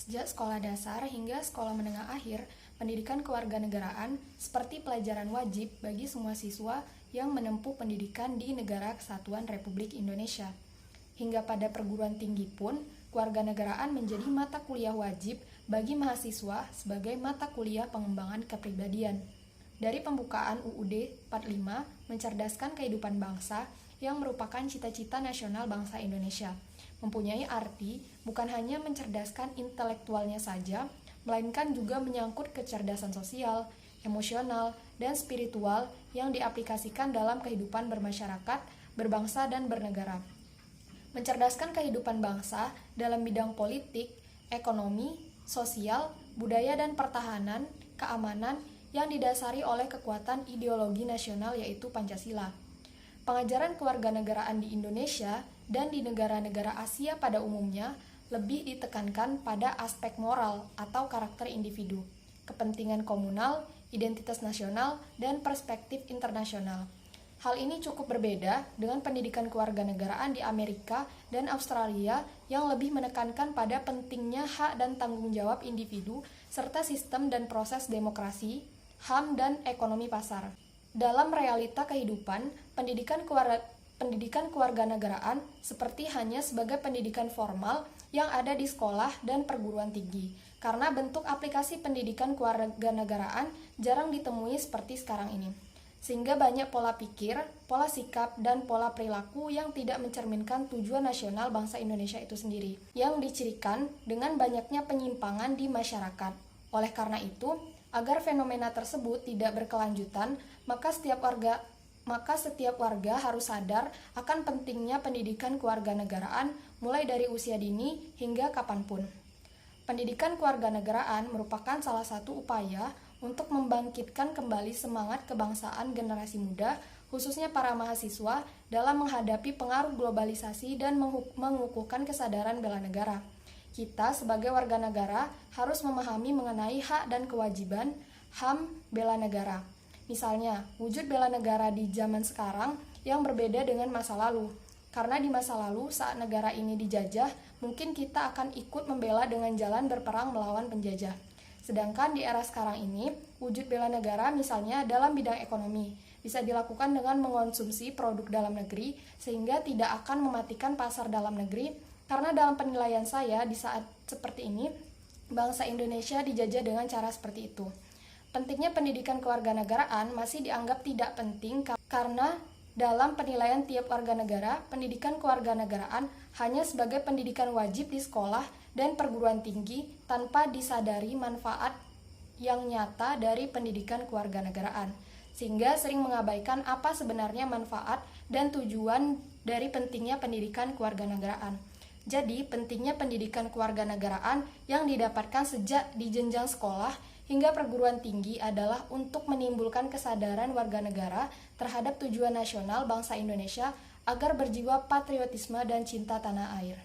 Sejak sekolah dasar hingga sekolah menengah akhir, pendidikan kewarganegaraan seperti pelajaran wajib bagi semua siswa yang menempuh pendidikan di Negara Kesatuan Republik Indonesia. Hingga pada perguruan tinggi pun, kewarganegaraan menjadi mata kuliah wajib bagi mahasiswa sebagai mata kuliah pengembangan kepribadian. Dari pembukaan UUD 45, mencerdaskan kehidupan bangsa yang merupakan cita-cita nasional bangsa Indonesia, mempunyai arti bukan hanya mencerdaskan intelektualnya saja, melainkan juga menyangkut kecerdasan sosial, emosional, dan spiritual yang diaplikasikan dalam kehidupan bermasyarakat, berbangsa, dan bernegara. Mencerdaskan kehidupan bangsa dalam bidang politik, ekonomi, sosial, budaya, dan pertahanan, keamanan yang didasari oleh kekuatan ideologi nasional yaitu Pancasila. Pengajaran kewarganegaraan di Indonesia dan di negara-negara Asia pada umumnya lebih ditekankan pada aspek moral atau karakter individu, kepentingan komunal, identitas nasional, dan perspektif internasional. Hal ini cukup berbeda dengan pendidikan kewarganegaraan di Amerika dan Australia yang lebih menekankan pada pentingnya hak dan tanggung jawab individu serta sistem dan proses demokrasi, HAM, dan ekonomi pasar. Dalam realita kehidupan, pendidikan kewarganegaraan seperti hanya sebagai pendidikan formal yang ada di sekolah dan perguruan tinggi, karena bentuk aplikasi pendidikan kewarganegaraan jarang ditemui seperti sekarang ini. Sehingga banyak pola pikir, pola sikap, dan pola perilaku yang tidak mencerminkan tujuan nasional bangsa Indonesia itu sendiri, yang dicirikan dengan banyaknya penyimpangan di masyarakat. Oleh karena itu, agar fenomena tersebut tidak berkelanjutan, maka setiap warga harus sadar akan pentingnya pendidikan kewarganegaraan mulai dari usia dini hingga kapanpun. Pendidikan kewarganegaraan merupakan salah satu upaya untuk membangkitkan kembali semangat kebangsaan generasi muda, khususnya para mahasiswa, dalam menghadapi pengaruh globalisasi dan mengukuhkan kesadaran bela negara. Kita sebagai warga negara harus memahami mengenai hak dan kewajiban HAM bela negara. Misalnya, wujud bela negara di zaman sekarang yang berbeda dengan masa lalu. Karena di masa lalu saat negara ini dijajah, mungkin kita akan ikut membela dengan jalan berperang melawan penjajah. Sedangkan di era sekarang ini, wujud bela negara misalnya dalam bidang ekonomi bisa dilakukan dengan mengonsumsi produk dalam negeri sehingga tidak akan mematikan pasar dalam negeri. Karena dalam penilaian saya, di saat seperti ini, bangsa Indonesia dijajah dengan cara seperti itu. Pentingnya pendidikan kewarganegaraan masih dianggap tidak penting karena dalam penilaian tiap warga negara, pendidikan kewarganegaraan hanya sebagai pendidikan wajib di sekolah dan perguruan tinggi tanpa disadari manfaat yang nyata dari pendidikan kewarganegaraan, sehingga sering mengabaikan apa sebenarnya manfaat dan tujuan dari pentingnya pendidikan kewarganegaraan. Jadi, pentingnya pendidikan kewarganegaraan yang didapatkan sejak di jenjang sekolah hingga perguruan tinggi adalah untuk menimbulkan kesadaran warga negara terhadap tujuan nasional bangsa Indonesia agar berjiwa patriotisme dan cinta tanah air.